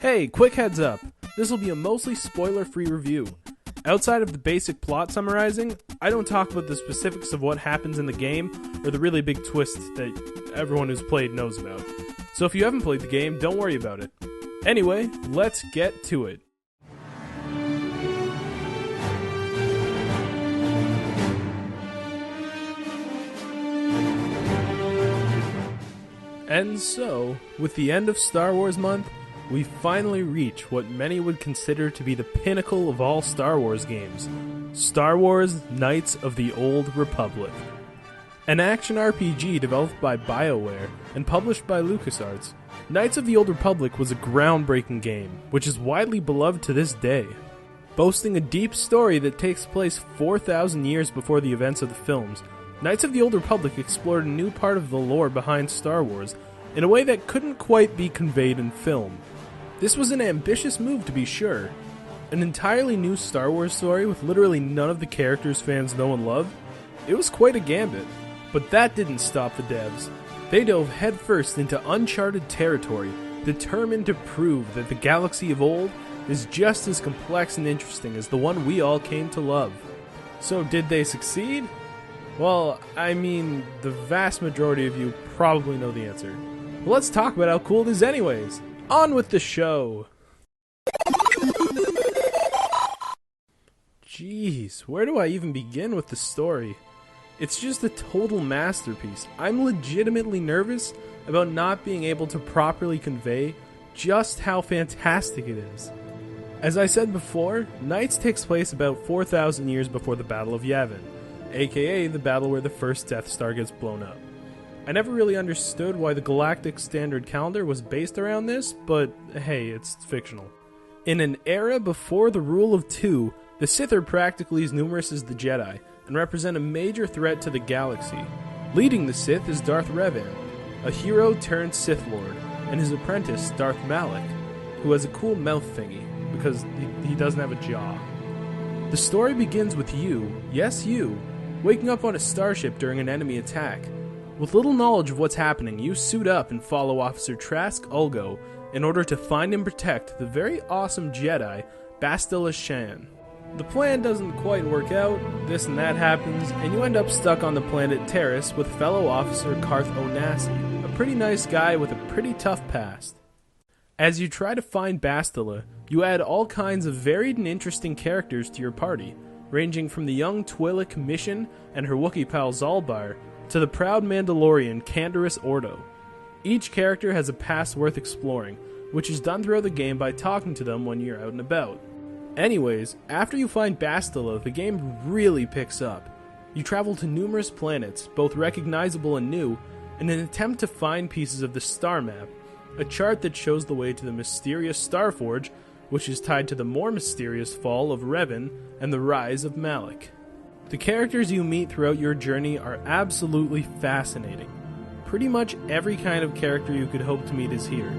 Hey, quick heads up. This will be a mostly spoiler-free review. Outside of the basic plot summarizing, I don't talk about the specifics of what happens in the game or the really big twist that everyone who's played knows about. So if you haven't played the game, don't worry about it. Anyway, let's get to it. And so, with the end of Star Wars month, we finally reach what many would consider to be the pinnacle of all Star Wars games, Star Wars Knights of the Old Republic. An action RPG developed by BioWare and published by LucasArts, Knights of the Old Republic was a groundbreaking game, which is widely beloved to this day. Boasting a deep story that takes place 4,000 years before the events of the films, Knights of the Old Republic explored a new part of the lore behind Star Wars in a way that couldn't quite be conveyed in film. This was an ambitious move, to be sure. An entirely new Star Wars story with literally none of the characters fans know and love? It was quite a gambit. But that didn't stop the devs. They dove headfirst into uncharted territory, determined to prove that the galaxy of old is just as complex and interesting as the one we all came to love. So did they succeed? Well, I mean, the vast majority of you probably know the answer. Well, let's talk about how cool it is anyways. On with the show! Jeez, where do I even begin with the story? It's just a total masterpiece. I'm legitimately nervous about not being able to properly convey just how fantastic it is. As I said before, Knights takes place about 4,000 years before the Battle of Yavin, aka the battle where the first Death Star gets blown up. I never really understood why the Galactic Standard Calendar was based around this, but hey, it's fictional. In an era before the Rule of Two, the Sith are practically as numerous as the Jedi, and represent a major threat to the galaxy. Leading the Sith is Darth Revan, a hero turned Sith Lord, and his apprentice Darth Malak, who has a cool mouth thingy, because he doesn't have a jaw. The story begins with you, yes you, waking up on a starship during an enemy attack. With little knowledge of what's happening, you suit up and follow Officer Trask Ulgo in order to find and protect the very awesome Jedi, Bastila Shan. The plan doesn't quite work out, this and that happens, and you end up stuck on the planet Terrace with fellow officer Karth Onasi, a pretty nice guy with a pretty tough past. As you try to find Bastila, you add all kinds of varied and interesting characters to your party, ranging from the young Twi'lek Mission and her Wookiee pal Zalbar, to the proud Mandalorian Canderous Ordo. Each character has a past worth exploring, which is done throughout the game by talking to them when you're out and about. Anyways, after you find Bastila, the game really picks up. You travel to numerous planets, both recognizable and new, in an attempt to find pieces of the star map, a chart that shows the way to the mysterious Starforge, which is tied to the more mysterious fall of Revan and the rise of Malak. The characters you meet throughout your journey are absolutely fascinating. Pretty much every kind of character you could hope to meet is here,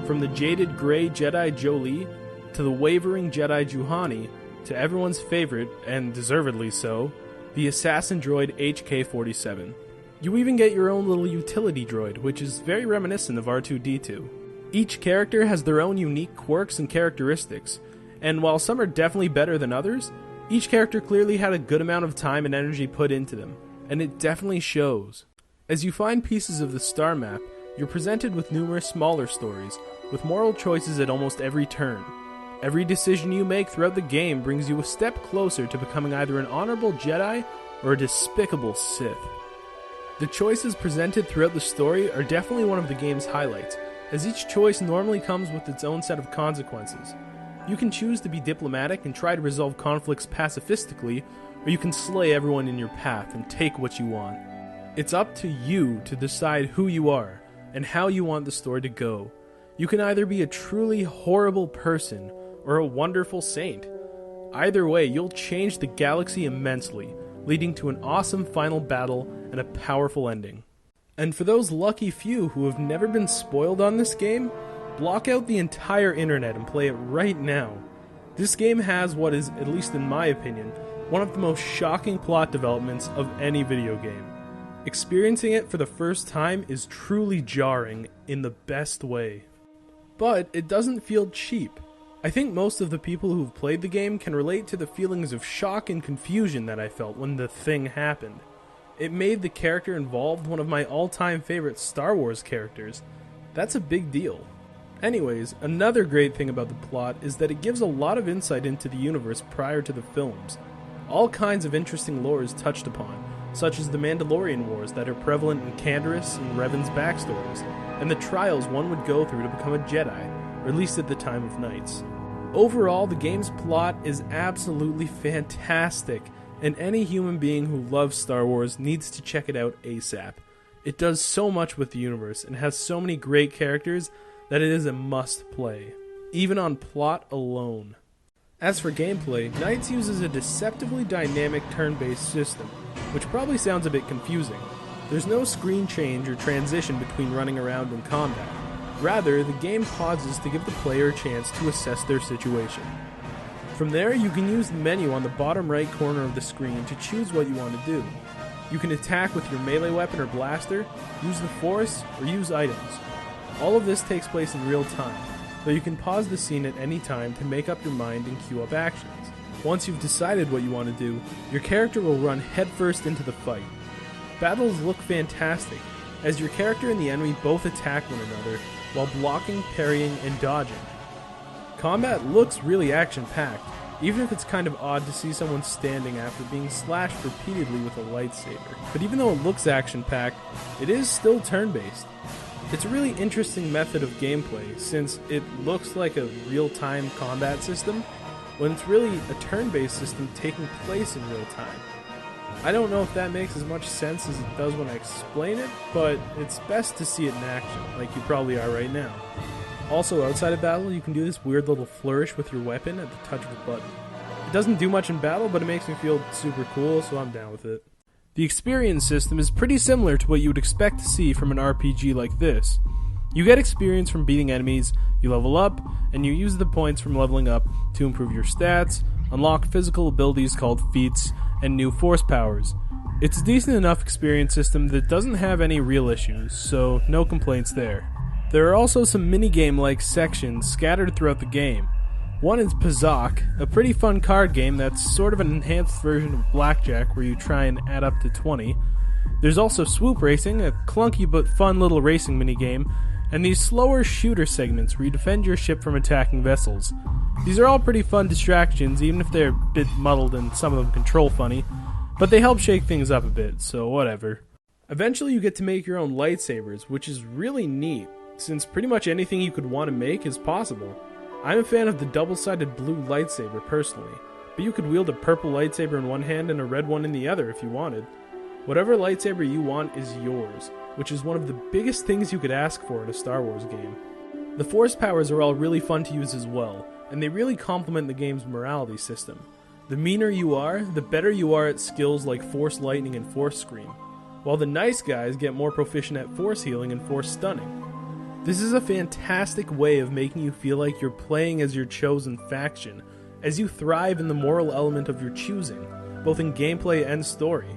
from the jaded gray Jedi Jolee, to the wavering Jedi Juhani, to everyone's favorite, and deservedly so, the assassin droid HK-47. You even get your own little utility droid, which is very reminiscent of R2-D2. Each character has their own unique quirks and characteristics, and while some are definitely better than others, each character clearly had a good amount of time and energy put into them, and it definitely shows. As you find pieces of the star map, you're presented with numerous smaller stories, with moral choices at almost every turn. Every decision you make throughout the game brings you a step closer to becoming either an honorable Jedi or a despicable Sith. The choices presented throughout the story are definitely one of the game's highlights, as each choice normally comes with its own set of consequences. You can choose to be diplomatic and try to resolve conflicts pacifistically, or you can slay everyone in your path and take what you want. It's up to you to decide who you are and how you want the story to go. You can either be a truly horrible person or a wonderful saint. Either way, you'll change the galaxy immensely, leading to an awesome final battle and a powerful ending. And for those lucky few who have never been spoiled on this game, block out the entire internet and play it right now. This game has what is, at least in my opinion, one of the most shocking plot developments of any video game. Experiencing it for the first time is truly jarring in the best way. but it doesn't feel cheap. I think most of the people who've played the game can relate to the feelings of shock and confusion that I felt when the thing happened. It made the character involved one of my all-time favorite Star Wars characters. That's a big deal. Anyways, another great thing about the plot is that it gives a lot of insight into the universe prior to the films. All kinds of interesting lore is touched upon, such as the Mandalorian Wars that are prevalent in Canderous and Revan's backstories, and the trials one would go through to become a Jedi, or at least at the time of Knights. Overall, the game's plot is absolutely fantastic, and any human being who loves Star Wars needs to check it out ASAP. It does so much with the universe, and has so many great characters that it is a must-play, even on plot alone. As for gameplay, Knights uses a deceptively dynamic turn-based system, which probably sounds a bit confusing. There's no screen change or transition between running around and combat. Rather, the game pauses to give the player a chance to assess their situation. From there, you can use the menu on the bottom right corner of the screen to choose what you want to do. You can attack with your melee weapon or blaster, use the Force, or use items. All of this takes place in real time, though you can pause the scene at any time to make up your mind and queue up actions. Once you've decided what you want to do, your character will run headfirst into the fight. Battles look fantastic, as your character and the enemy both attack one another while blocking, parrying, and dodging. Combat looks really action-packed, even if it's kind of odd to see someone standing after being slashed repeatedly with a lightsaber. But even though it looks action-packed, it is still turn-based. It's a really interesting method of gameplay, since it looks like a real-time combat system, when it's really a turn-based system taking place in real time. I don't know if that makes as much sense as it does when I explain it, but it's best to see it in action, like you probably are right now. Also, outside of battle, you can do this weird little flourish with your weapon at the touch of a button. It doesn't do much in battle, but it makes me feel super cool, so I'm down with it. The experience system is pretty similar to what you would expect to see from an RPG like this. You get experience from beating enemies, you level up, and you use the points from leveling up to improve your stats, unlock physical abilities called feats, and new force powers. It's a decent enough experience system that doesn't have any real issues, so no complaints there. There are also some minigame-like sections scattered throughout the game. One is Pazak, a pretty fun card game that's sort of an enhanced version of Blackjack where you try and add up to 20. There's also Swoop Racing, a clunky but fun little racing minigame, and these slower shooter segments where you defend your ship from attacking vessels. These are all pretty fun distractions, even if they're a bit muddled and some of them control funny, but they help shake things up a bit, so whatever. Eventually you get to make your own lightsabers, which is really neat, since pretty much anything you could want to make is possible. I'm a fan of the double-sided blue lightsaber personally, but you could wield a purple lightsaber in one hand and a red one in the other if you wanted. Whatever lightsaber you want is yours, which is one of the biggest things you could ask for in a Star Wars game. The Force powers are all really fun to use as well, and they really complement the game's morality system. The meaner you are, the better you are at skills like Force Lightning and Force Scream, while the nice guys get more proficient at Force Healing and Force Stunning. This is a fantastic way of making you feel like you're playing as your chosen faction, as you thrive in the moral element of your choosing, both in gameplay and story.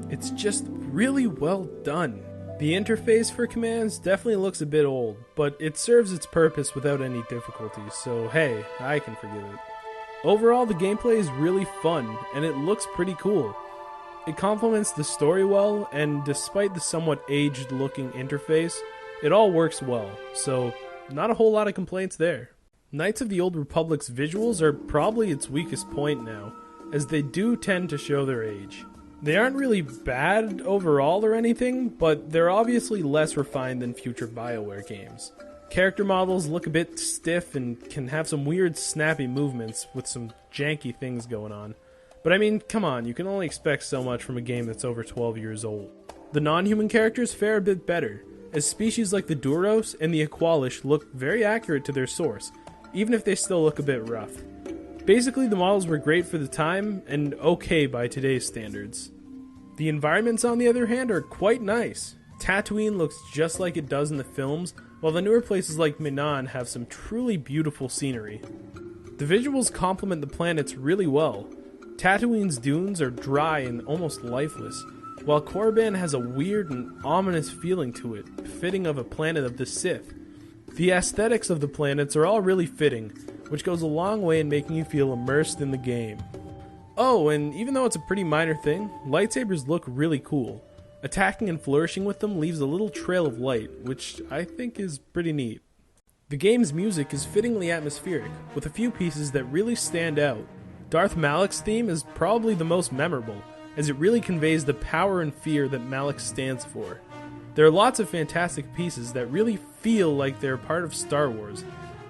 It's just really well done. The interface for commands definitely looks a bit old, but it serves its purpose without any difficulty, so hey, I can forgive it. Overall, the gameplay is really fun, and it looks pretty cool. It complements the story well, and despite the somewhat aged-looking interface, it all works well, so not a whole lot of complaints there. Knights of the Old Republic's visuals are probably its weakest point now, as they do tend to show their age. They aren't really bad overall or anything, but they're obviously less refined than future BioWare games. Character models look a bit stiff and can have some weird snappy movements with some janky things going on. But I mean, come on, you can only expect so much from a game that's over 12 years old. The non-human characters fare a bit better, as species like the Duros and the Aqualish look very accurate to their source, even if they still look a bit rough. Basically, the models were great for the time, and okay by today's standards. The environments, on the other hand, are quite nice. Tatooine looks just like it does in the films, while the newer places like Minan have some truly beautiful scenery. The visuals complement the planets really well. Tatooine's dunes are dry and almost lifeless, while Korriban has a weird and ominous feeling to it, fitting of a planet of the Sith. The aesthetics of the planets are all really fitting, which goes a long way in making you feel immersed in the game. Oh, and even though it's a pretty minor thing, lightsabers look really cool. Attacking and flourishing with them leaves a little trail of light, which I think is pretty neat. The game's music is fittingly atmospheric, with a few pieces that really stand out. Darth Malak's theme is probably the most memorable, as it really conveys the power and fear that Malak stands for. There are lots of fantastic pieces that really feel like they're part of Star Wars,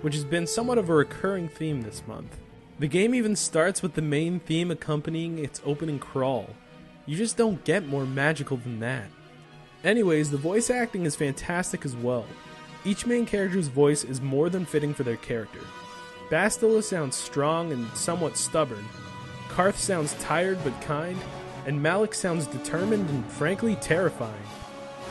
which has been somewhat of a recurring theme this month. The game even starts with the main theme accompanying its opening crawl. You just don't get more magical than that. Anyways, the voice acting is fantastic as well. Each main character's voice is more than fitting for their character. Bastila sounds strong and somewhat stubborn, Karth sounds tired but kind, and Malak sounds determined and frankly terrifying.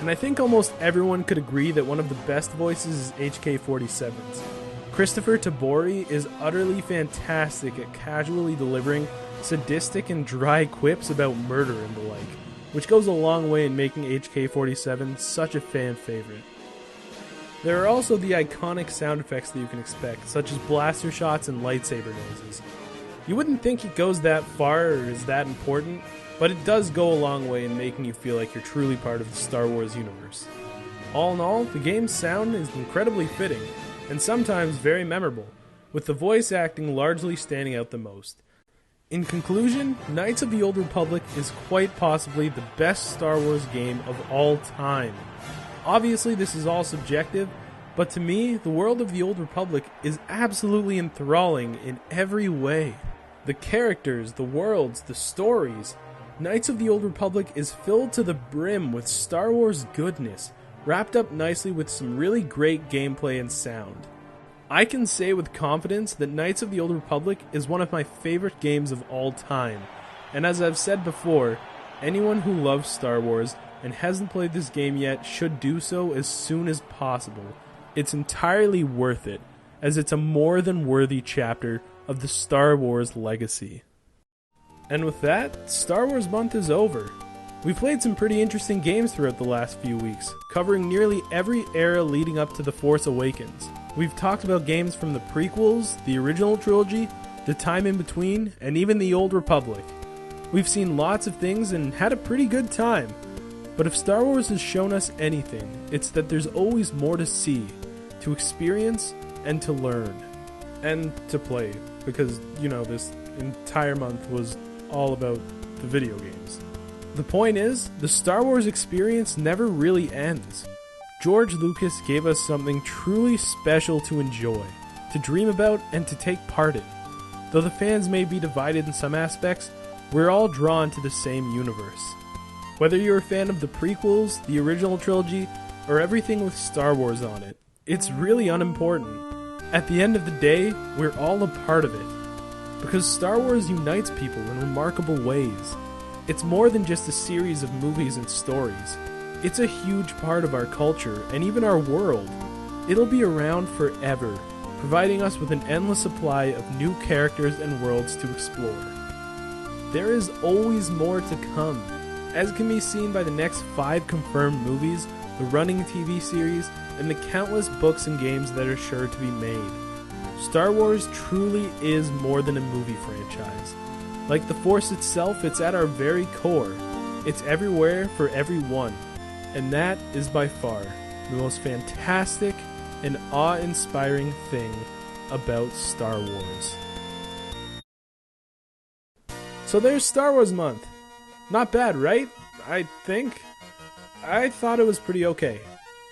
And I think almost everyone could agree that one of the best voices is HK-47's. Christopher Tabori is utterly fantastic at casually delivering sadistic and dry quips about murder and the like, which goes a long way in making HK-47 such a fan favorite. There are also the iconic sound effects that you can expect, such as blaster shots and lightsaber noises. You wouldn't think it goes that far or is that important, but it does go a long way in making you feel like you're truly part of the Star Wars universe. All in all, the game's sound is incredibly fitting, and sometimes very memorable, with the voice acting largely standing out the most. In conclusion, Knights of the Old Republic is quite possibly the best Star Wars game of all time. Obviously, this is all subjective, but to me, the world of the Old Republic is absolutely enthralling in every way. The characters, the worlds, the stories. Knights of the Old Republic is filled to the brim with Star Wars goodness, wrapped up nicely with some really great gameplay and sound. I can say with confidence that Knights of the Old Republic is one of my favorite games of all time, and as I've said before, anyone who loves Star Wars and hasn't played this game yet should do so as soon as possible. It's entirely worth it, as it's a more than worthy chapter of the Star Wars legacy. And with that, Star Wars month is over. We've played some pretty interesting games throughout the last few weeks, covering nearly every era leading up to The Force Awakens. We've talked about games from the prequels, the original trilogy, the time in between, and even the Old Republic. We've seen lots of things and had a pretty good time. But if Star Wars has shown us anything, it's that there's always more to see, to experience, and to learn. And to play, because, this entire month was all about the video games. The point is, the Star Wars experience never really ends. George Lucas gave us something truly special to enjoy, to dream about, and to take part in. Though the fans may be divided in some aspects, we're all drawn to the same universe. Whether you're a fan of the prequels, the original trilogy, or everything with Star Wars on it, it's really unimportant. At the end of the day, we're all a part of it. Because Star Wars unites people in remarkable ways. It's more than just a series of movies and stories. It's a huge part of our culture and even our world. It'll be around forever, providing us with an endless supply of new characters and worlds to explore. There is always more to come, as can be seen by the next 5 confirmed movies, the running TV series, and the countless books and games that are sure to be made. Star Wars truly is more than a movie franchise. Like the Force itself, it's at our very core. It's everywhere for everyone. And that is by far the most fantastic and awe-inspiring thing about Star Wars. So there's Star Wars month. Not bad, right? I think. I thought it was pretty okay.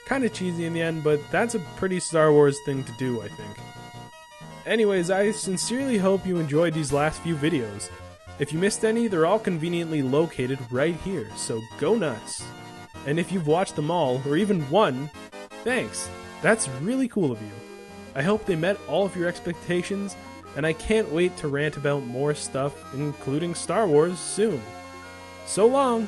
Kinda cheesy in the end, but that's a pretty Star Wars thing to do, I think. Anyways, I sincerely hope you enjoyed these last few videos. If you missed any, they're all conveniently located right here, so go nuts. And if you've watched them all, or even one, thanks. That's really cool of you. I hope they met all of your expectations, and I can't wait to rant about more stuff, including Star Wars, soon. So long!